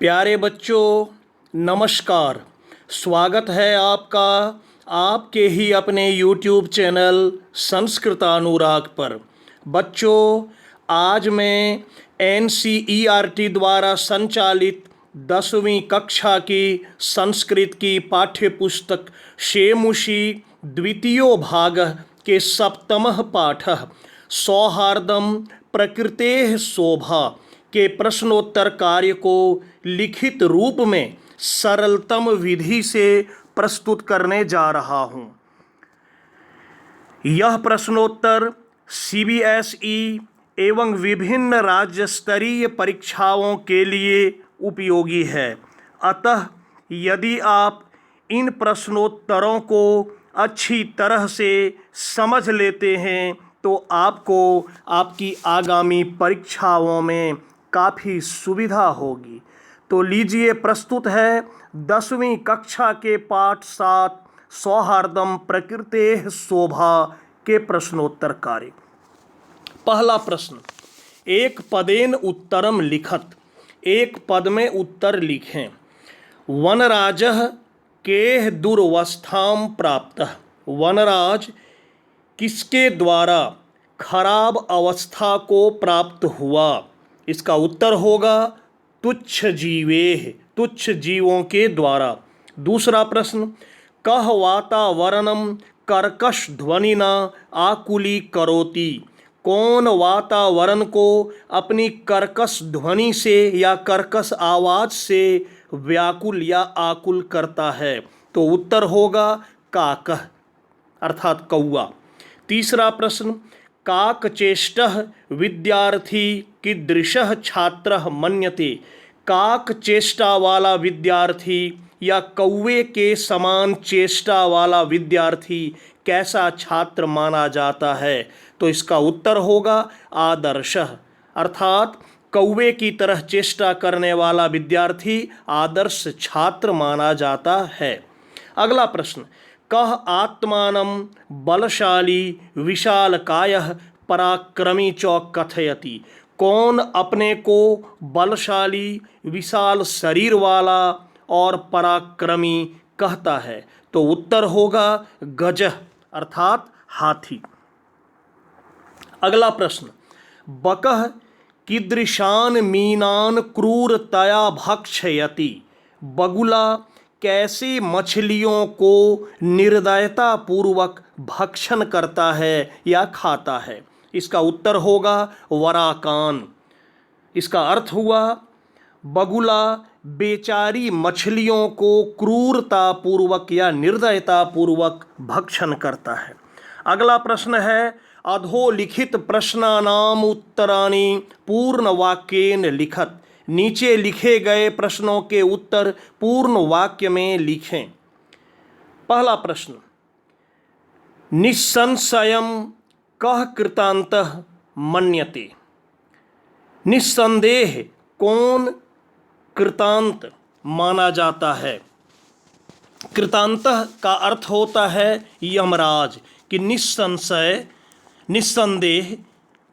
प्यारे बच्चों, नमस्कार। स्वागत है आपका आपके ही अपने YouTube चैनल संस्कृतानुराग पर। बच्चों, आज मैं NCERT द्वारा संचालित 10वीं कक्षा की संस्कृत की पाठ्य पुस्तक शेमुषी द्वितीयो भाग के सप्तमः पाठः सौहार्दम प्रकृतेः शोभा के प्रश्नोत्तर कार्य को लिखित रूप में सरलतम विधि से प्रस्तुत करने जा रहा हूँ। यह प्रश्नोत्तर CBSE एवं विभिन्न राज्य स्तरीय परीक्षाओं के लिए उपयोगी है। अतः यदि आप इन प्रश्नोत्तरों को अच्छी तरह से समझ लेते हैं तो आपको आपकी आगामी परीक्षाओं में काफ़ी सुविधा होगी। तो लीजिए, प्रस्तुत है 10वीं कक्षा के पाठ 7 सौहार्दम प्रकृतेः शोभा के प्रश्नोत्तर कार्य। पहला प्रश्न, एक पदेन उत्तरम लिखत। एक पद में उत्तर लिखें। वनराजः केह दुर्वस्थां प्राप्तः। वनराज किसके द्वारा खराब अवस्था को प्राप्त हुआ? इसका उत्तर होगा तुच्छ जीवेह, तुच्छ जीवों के द्वारा। दूसरा प्रश्न, कह वातावरणम कर्कश ध्वनिना आकुली करोति। कौन वातावरण को अपनी कर्कश ध्वनि से या कर्कश आवाज से व्याकुल या आकुल करता है? तो उत्तर होगा काकः अर्थात कौआ। तीसरा प्रश्न, काकचेष्टः विद्यार्थी कीदृशः छात्रः मन्यते। काक चेष्टा वाला विद्यार्थी या कौवे के समान चेष्टा वाला विद्यार्थी कैसा छात्र माना जाता है? तो इसका उत्तर होगा आदर्शः अर्थात कौवे की तरह चेष्टा करने वाला विद्यार्थी आदर्श छात्र माना जाता है। अगला प्रश्न, कह आत्मानं बलशाली विशालकायः पराक्रमी च कथयति। कौन अपने को बलशाली विशाल शरीर वाला और पराक्रमी कहता है? तो उत्तर होगा गजः अर्थात हाथी। अगला प्रश्न, बकः कीदृशान मीनान क्रूरतया भक्षयति। बगुला कैसे मछलियों को निर्दयता पूर्वक भक्षण करता है या खाता है? इसका उत्तर होगा वराकान। इसका अर्थ हुआ बगुला बेचारी मछलियों को क्रूरता पूर्वक या निर्दयता पूर्वक भक्षण करता है। अगला प्रश्न है, अधोलिखित प्रश्नानाम उत्तराणि पूर्ण वाक्येन लिखत। नीचे लिखे गए प्रश्नों के उत्तर पूर्ण वाक्य में लिखें। पहला प्रश्न, निस्संशयं कः कृतान्तः मन्यते। निस्संदेह कौन कृतांत माना जाता है? कृतांतः का अर्थ होता है यमराज, कि निस्संशय निस्संदेह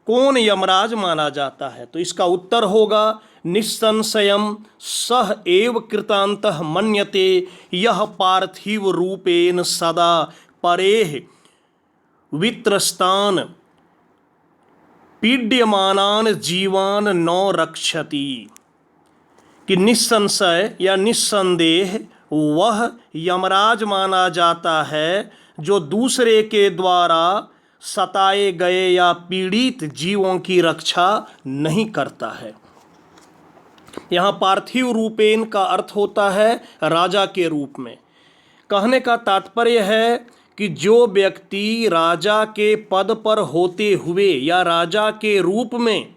कौन यमराज माना जाता है? तो इसका उत्तर होगा निस्संशयं सह एव कृतान्तः मन्यते यह पार्थिव रूपेण सदा परेह वित्रस्तान पीड्यमानान जीवान न रक्षति। कि निस्संशय या निस्संदेह वह यमराज माना जाता है जो दूसरे के द्वारा सताए गए या पीड़ित जीवों की रक्षा नहीं करता है। यहाँ पार्थिव रूपेण का अर्थ होता है राजा के रूप में। कहने का तात्पर्य है कि जो व्यक्ति राजा के पद पर होते हुए या राजा के रूप में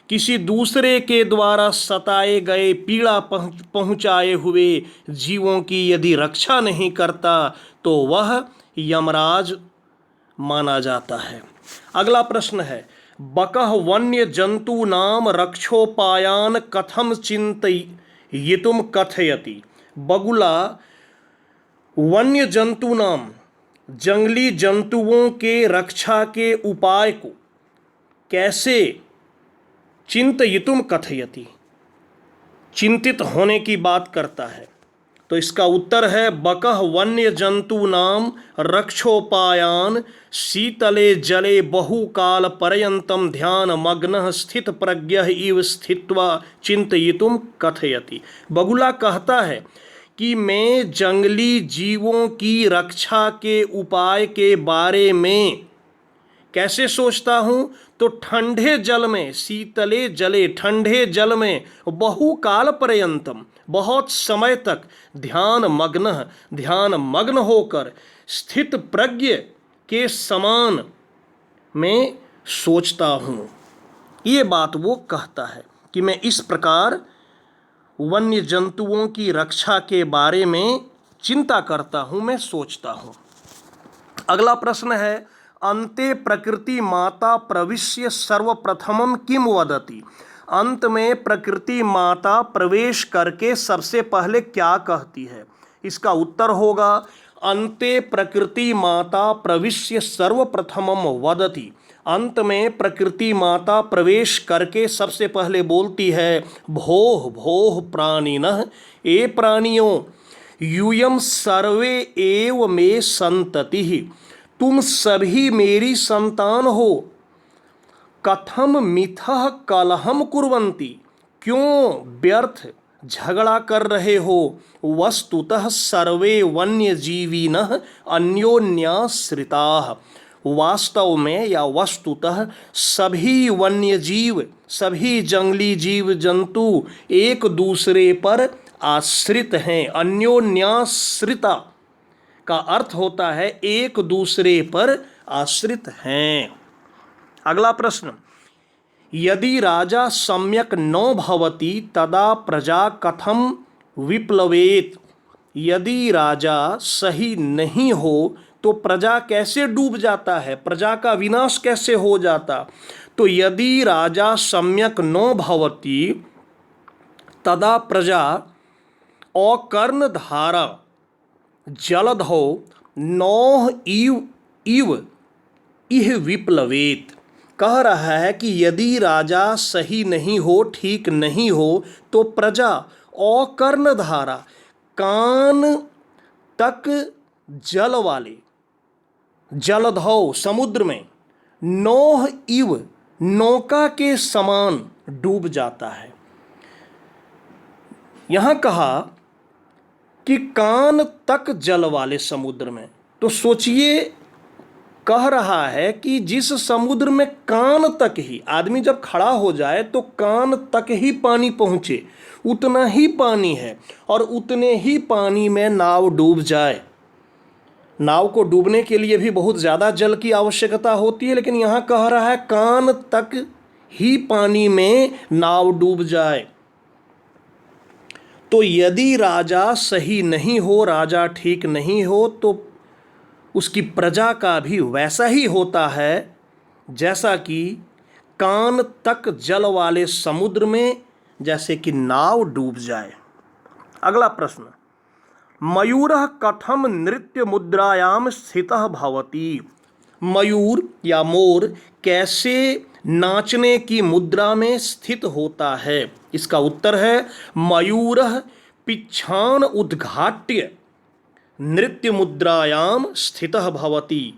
किसी दूसरे के द्वारा सताए गए पीड़ा पहुँचाए हुए जीवों की यदि रक्षा नहीं करता तो वह यमराज माना जाता है। अगला प्रश्न है, बकः वन्य जंतु नाम रक्षोपायान कथम चिंतयितुम कथयति। बगुला वन्य जंतु नाम जंगली जंतुओं के रक्षा के उपाय को कैसे चिंतयितुम कथयति चिंतित होने की बात करता है। तो इसका उत्तर है बकः वन्य जंतु नाम रक्षोपायान शीतले जले बहुकाल पर्यंतम ध्यान मग्न स्थित प्रज्ञः इव स्थित्वा चिंतयितुम कथयति। बगुला कहता है कि मैं जंगली जीवों की रक्षा के उपाय के बारे में कैसे सोचता हूँ, तो ठंडे जल में, शीतले जले, ठंडे जल में बहुकाल पर्यंतम, बहुत समय तक ध्यान मग्न होकर स्थित प्रज्ञ के समान मैं सोचता हूँ। ये बात वो कहता है कि मैं इस प्रकार वन्य जंतुओं की रक्षा के बारे में चिंता करता हूँ, मैं सोचता हूँ। अगला प्रश्न है अन्ते प्रकृति माता प्रविश्य सर्वप्रथमम किम वदति। अंत में प्रकृति माता प्रवेश करके सबसे पहले क्या कहती है। इसका उत्तर होगा अन्ते प्रकृति माता प्रविश्य सर्वप्रथमम वदति। अंत में प्रकृति माता प्रवेश करके सबसे पहले बोलती है भोः भोः प्राणिनः, ए प्राणियों, यूयम सर्वे एव मे संततिः, तुम सभी मेरी संतान हो। कथम मिथः कलहम कुर्वन्ति, क्यों व्यर्थ झगड़ा कर रहे हो। वस्तुतः सर्वे वन्यजीविनः अन्योन्याश्रिताः, वास्तव में या वस्तुतः सभी वन्यजीव, सभी जंगली जीव जंतु एक दूसरे पर आश्रित हैं। अन्योन्याश्रिता का अर्थ होता है एक दूसरे पर आश्रित हैं। अगला प्रश्न, यदि राजा सम्यक न भवति तदा प्रजा कथम विप्लवेत। यदि राजा सही नहीं हो तो प्रजा कैसे डूब जाता है, प्रजा का विनाश कैसे हो जाता। तो यदि राजा सम्यक न भवति तदा प्रजा अकर्णधारा जलधौ नौः इव इह विप्लवेत। कह रहा है कि यदि राजा सही नहीं हो, ठीक नहीं हो, तो प्रजा अकर्णधारा, कान तक जल वाले, जलधौ समुद्र में, नौः इव नौका के समान डूब जाता है। यहाँ कहा कि कान तक जल वाले समुद्र में, तो सोचिए, कह रहा है कि जिस समुद्र में कान तक ही, आदमी जब खड़ा हो जाए तो कान तक ही पानी पहुँचे, उतना ही पानी है, और उतने ही पानी में नाव डूब जाए। नाव को डूबने के लिए भी बहुत ज़्यादा जल की आवश्यकता होती है, लेकिन यहाँ कह रहा है कान तक ही पानी में नाव डूब जाए। तो यदि राजा सही नहीं हो, राजा ठीक नहीं हो, तो उसकी प्रजा का भी वैसा ही होता है जैसा कि कान तक जल वाले समुद्र में जैसे कि नाव डूब जाए। अगला प्रश्न, मयूरः कथम नृत्य मुद्रायाम स्थितः भवति। मयूर या मोर कैसे नाचने की मुद्रा में स्थित होता है। इसका उत्तर है मयूरः पिच्छान उद्घाट्य नृत्य मुद्रायाम स्थितः भवति।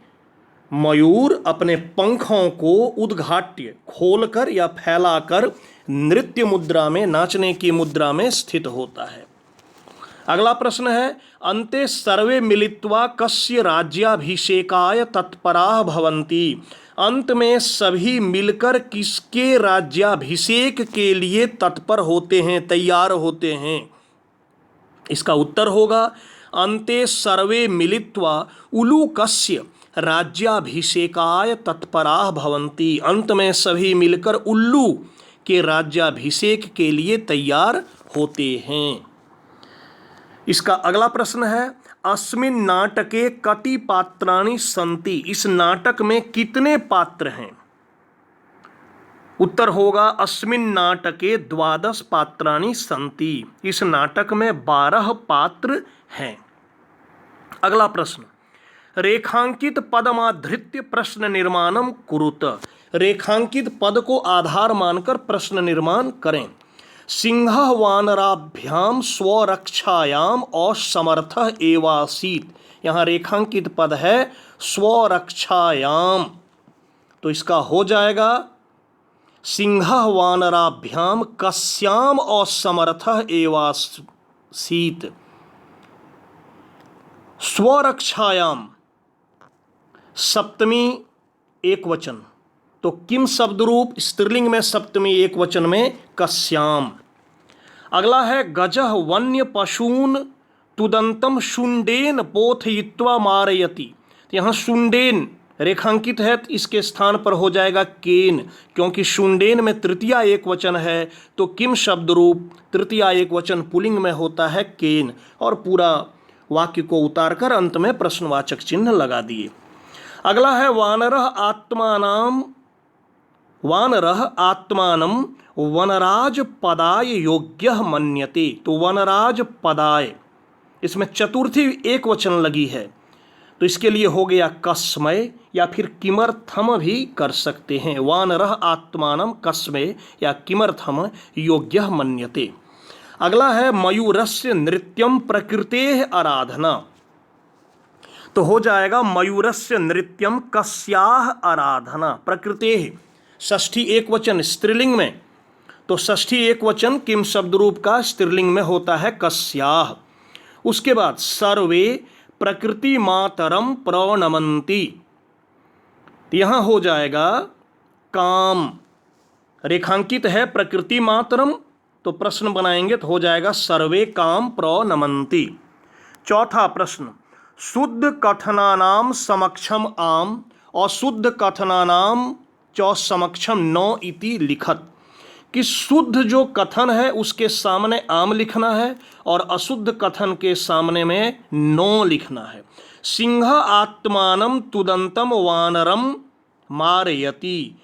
मयूर अपने पंखों को उद्घाट्य, खोलकर या फैलाकर नृत्य मुद्रा में, नाचने की मुद्रा में स्थित होता है। अगला प्रश्न है अन्ते सर्वे मिलित्वा कस्य राज्याभिषेकाय तत्पराः भवन्ति। अंत में सभी मिलकर किसके राज्याभिषेक के लिए तत्पर होते हैं, तैयार होते हैं। इसका उत्तर होगा अन्ते सर्वे मिलित्वा उलूकस्य राज्याभिषेकाय तत्पराः भवन्ति। अंत में सभी मिलकर उल्लू के राज्याभिषेक के लिए तैयार होते हैं। इसका अगला प्रश्न है अस्मिन् नाटके कति पात्राणि सन्ति। इस नाटक में कितने पात्र हैं। उत्तर होगा अस्मिन् नाटके 12 पात्राणि सन्ति। इस नाटक में 12 पात्र हैं। अगला प्रश्न, रेखांकित पदमाधृत्य प्रश्न निर्माणम कुरुत। रेखांकित पद को आधार मानकर प्रश्न निर्माण करें। सिंहः वानराभ्याम स्वरक्षायाम असमर्थः एवासीत। यहाँ रेखांकित पद है स्वरक्षायाम, तो इसका हो जाएगा सिंहः वानराभ्याम कस्याम असमर्थः एवासीत। स्वरक्षायाम सप्तमी एक वचन, तो किम शब्द रूप स्त्रीलिंग में सप्तमी एक वचन में कस्याम। अगला है गजः वन्य पशून तुदंतम शुंडेन पोथयित्वा मारयति। यहाँ शुंडेन रेखांकित है, तो इसके स्थान पर हो जाएगा केन, क्योंकि शुंडेन में तृतीया एक वचन है, तो किम शब्द रूप तृतीया एक वचन पुलिंग में होता है केन। और पूरा वाक्य को उतारकर अंत में प्रश्नवाचक चिन्ह लगा दिए। अगला है वानरः आत्मानं वनराज पदाय योग्यः मन्यते। तो वनराज पदाय, इसमें चतुर्थी एक वचन लगी है, तो इसके लिए हो गया कस्मय या फिर किमर्थम भी कर सकते हैं। वानरः आत्मानं कस्मय या किमर्थम योग्यः मन्यते। अगला है मयूरस्य नृत्यम प्रकृतेः आराधना। तो हो जाएगा मयूरस्य नृत्यम कस्याः आराधना। प्रकृतेः षष्ठी एक वचन स्त्रीलिंग में, तो षष्ठी एक वचन किम शब्द रूप का स्त्रीलिंग में होता है कस्याः। उसके बाद सर्वे प्रकृति मातरम प्रणमन्ति, यहाँ हो जाएगा काम, रेखांकित है प्रकृति मातरम, तो प्रश्न बनाएंगे तो हो जाएगा सर्वे काम प्रणमन्ति। चौथा प्रश्न शुद्ध कथनानाम समक्षम आम अशुद्ध कथनानाम च समक्षम न इति लिखत। कि शुद्ध जो कथन है उसके सामने आम लिखना है और अशुद्ध कथन के सामने में नो लिखना है। सिंह आत्मानं तुदंतम वानरम मारयति।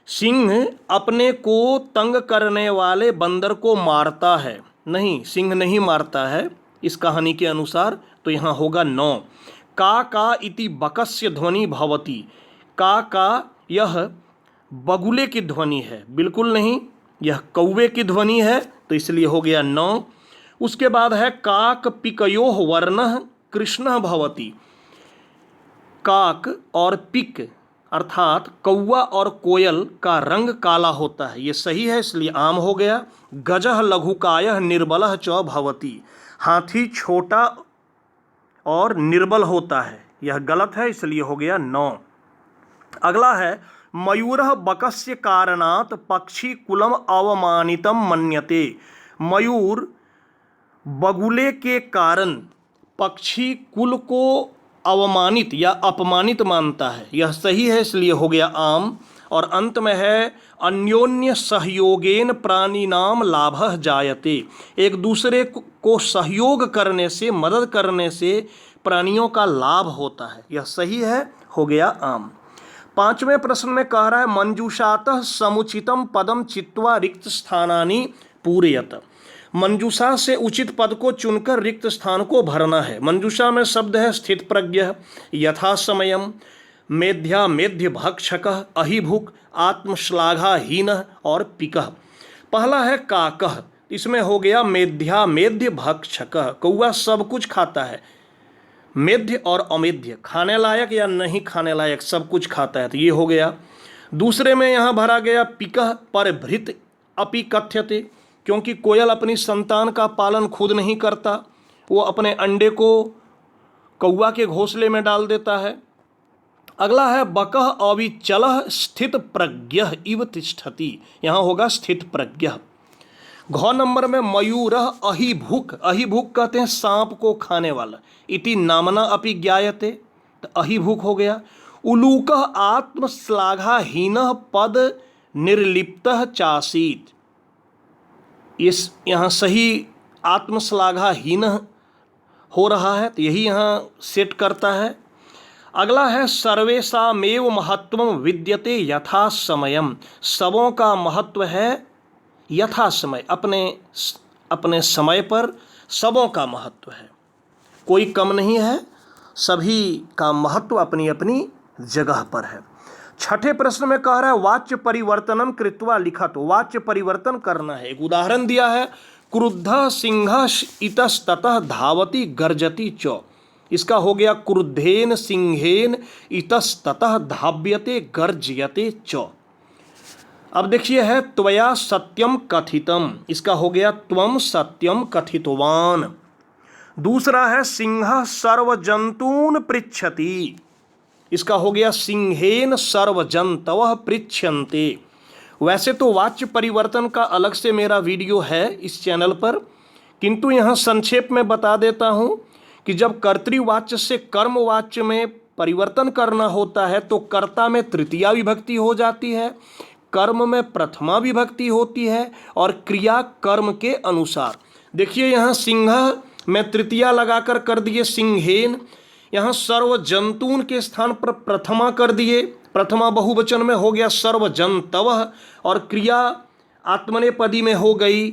सिंह अपने को तंग करने वाले बंदर को मारता है, नहीं, सिंह नहीं मारता है इस कहानी के अनुसार, तो यहाँ होगा नौ। का इति बकस्य ध्वनि भवति। का यह बगुले की ध्वनि है, बिल्कुल नहीं, यह कौवे की ध्वनि है, तो इसलिए हो गया नौ। उसके बाद है काक पिकयोः वर्णः कृष्णः भवति। काक और पिक अर्थात कौवा और कोयल का रंग काला होता है, ये सही है इसलिए आम हो गया। गजः लघुकायः निर्बलः च भवति। हाथी छोटा और निर्बल होता है, यह गलत है इसलिए हो गया नौ। अगला है मयूरः बकस्य कारणात् पक्षी कुलम अवमानितम मन्यते। मयूर बगुले के कारण पक्षी कुल को अवमानित या अपमानित मानता है, यह सही है इसलिए हो गया आम। और अंत में है अन्योन्य सहयोगेन प्राणिनाम लाभः जायते। एक दूसरे को सहयोग करने से, मदद करने से प्राणियों का लाभ होता है, यह सही है, हो गया आम। पांचवें प्रश्न में कह रहा है मंजूषातः समुचितम पदम चित्वा रिक्त स्थानानि पूरयत। मंजूषा से उचित पद को चुनकर रिक्त स्थान को भरना है। मंजूषा में शब्द है स्थित प्रज्ञ, यथा समयम, मेध्या मेध्य भक्षकः, अहिभुक, आत्मश्लाघाहीन और पिकः। पहला है काकः, इसमें हो गया मेध्या मेध्य भक्षकः, कौवा सब कुछ खाता है, मेध्य और अमेध्य खाने लायक या नहीं खाने लायक सब कुछ खाता है, तो ये हो गया। दूसरे में यहाँ भरा गया पिकः परभृत अपि कथ्यते, क्योंकि कोयल अपनी संतान का पालन खुद नहीं करता, वो अपने अंडे को कौवा के घोंसले में डाल देता है। अगला है बकः अविचलः स्थित प्रज्ञः इव तिष्ठति, यहाँ होगा स्थित प्रज्ञः। घ नंबर में मयूरः अहिभुक, अहिभुक कहते हैं सांप को खाने वाला, इति नामना अपि ज्ञायते, तो अहिभुक हो गया। उलूकः आत्मश्लाघाहीनः पद निर्लिप्तः चासीत, इस यहाँ सही आत्मश्लाघाहीन हो रहा है, तो यही यहाँ सेट करता है। अगला है सर्वेषामेव महत्वम विद्यते यथा समयम। सबों का महत्व है यथा समय, अपने समय पर सबों का महत्व है, कोई कम नहीं है, सभी का महत्व अपनी अपनी जगह पर है। छठे प्रश्न में कह रहा है वाच्य परिवर्तनम कृत्वा लिखत, वाच्य परिवर्तन करना है। एक उदाहरण दिया है, क्रुद्ध सिंह इतस्ततः धावती गर्जती च। इसका हो गया क्रुद्धेन सिंहेन इतस्ततः धाव्यते गर्जयते च। अब देखिए है त्वया सत्यम कथितम, इसका हो गया त्वम सत्यम कथितवान। दूसरा है सिंह सर्वजंतून पृच्छति, इसका हो गया सिंहेन सर्वजंतवः पृच्छन्ते। वैसे तो वाच्य परिवर्तन का अलग से मेरा वीडियो है इस चैनल पर, किंतु यहाँ संक्षेप में बता देता हूँ कि जब कर्तृवाच्य से कर्मवाच्य में परिवर्तन करना होता है तो कर्ता में तृतीया विभक्ति हो जाती है, कर्म में प्रथमा विभक्ति होती है और क्रिया कर्म के अनुसार। देखिए यहाँ सिंह में तृतीया लगाकर कर दिए सिंहेन, यहाँ सर्व जंतून के स्थान पर प्रथमा कर दिए, प्रथमा बहुवचन में हो गया सर्व जंतवः, और क्रिया आत्मनेपदी में हो गई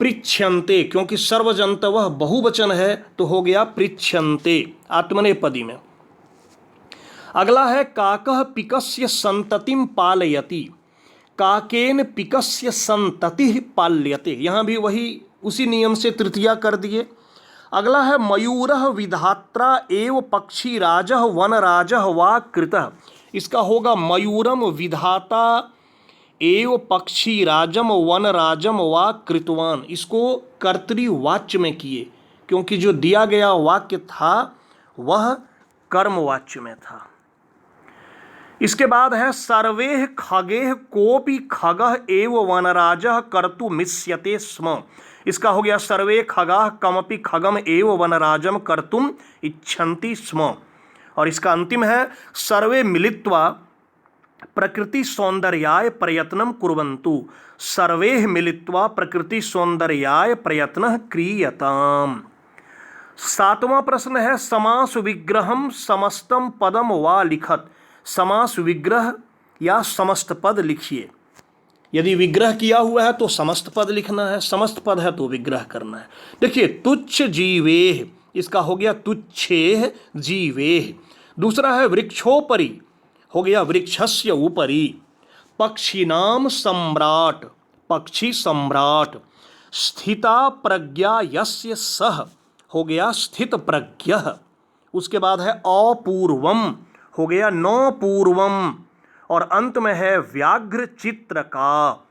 पृच्छन्ते, क्योंकि सर्व जंतवः बहुवचन है तो हो गया पृच्छन्ते आत्मनेपदी में। अगला है काकः पिकस्य संततिम पालयति, काकेन पिकस्य संततिः पाल्यते, यहाँ भी वही उसी नियम से तृतीया कर दिए। अगला है मयूरः विधात्रा एव पक्षीराजः वनराजः वा कृतः, इसका होगा मयूरम विधाता एव पक्षीराजम वनराजम वा कृतवान। इसको कर्तृवाच्य में किए क्योंकि जो दिया गया वाक्य था वह कर्मवाच्य में था। इसके बाद है सर्वे खगेह कोपि खगः एव वनराजः कर्तुमिष्यते स्म, इसका हो गया सर्वे खगाः कमपि खगम एव वनराजम कर्तुम इच्छन्ति स्म। और इसका अंतिम है सर्वे मिलित्वा प्रकृति सौंदर्याय प्रयत्नं कुर्वन्तु, सर्वे मिलित्वा प्रकृति सौंदर्याय प्रयत्नः क्रियताम्। सातवां प्रश्न है समास विग्रहम समस्तम पदम वा लिखत, समास विग्रह या समस्त पद लिखिए। यदि विग्रह किया हुआ है तो समस्त पद लिखना है, समस्त पद है तो विग्रह करना है। देखिए तुच्छ जीवेह, इसका हो गया तुच्छेह जीवेह। दूसरा है वृक्षोपरि, हो गया वृक्षस्य ऊपरी। पक्षिनाम सम्राट, पक्षी सम्राट। स्थिता प्रज्ञा यस्य सह, हो गया स्थित प्रज्ञः। उसके बाद है अपूर्वम, हो गया नौ पूर्वम। और अंत में है व्याघ्र चित्र का,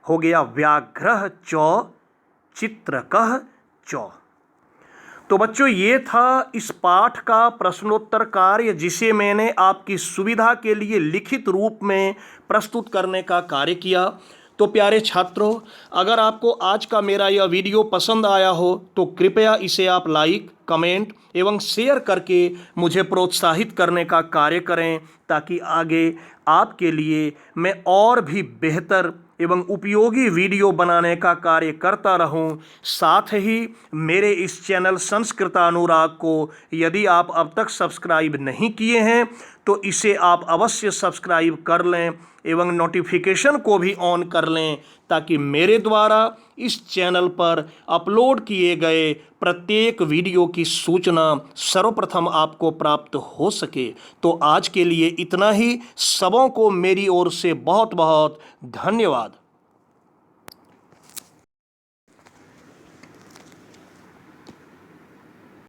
हो गया व्याघ्रः च चित्रकः च। तो बच्चों ये था इस पाठ का प्रश्नोत्तर कार्य जिसे मैंने आपकी सुविधा के लिए लिखित रूप में प्रस्तुत करने का कार्य किया। तो प्यारे छात्रों, अगर आपको आज का मेरा यह वीडियो पसंद आया हो तो कृपया इसे आप लाइक, कमेंट एवं शेयर करके मुझे प्रोत्साहित करने का कार्य करें, ताकि आगे आपके लिए मैं और भी बेहतर एवं उपयोगी वीडियो बनाने का कार्य करता रहूं। साथ ही मेरे इस चैनल संस्कृतानुराग को यदि आप अब तक सब्सक्राइब नहीं किए हैं तो इसे आप अवश्य सब्सक्राइब कर लें एवं नोटिफिकेशन को भी ऑन कर लें, ताकि मेरे द्वारा इस चैनल पर अपलोड किए गए प्रत्येक वीडियो की सूचना सर्वप्रथम आपको प्राप्त हो सके। तो आज के लिए इतना ही। सबों को मेरी ओर से बहुत बहुत धन्यवाद।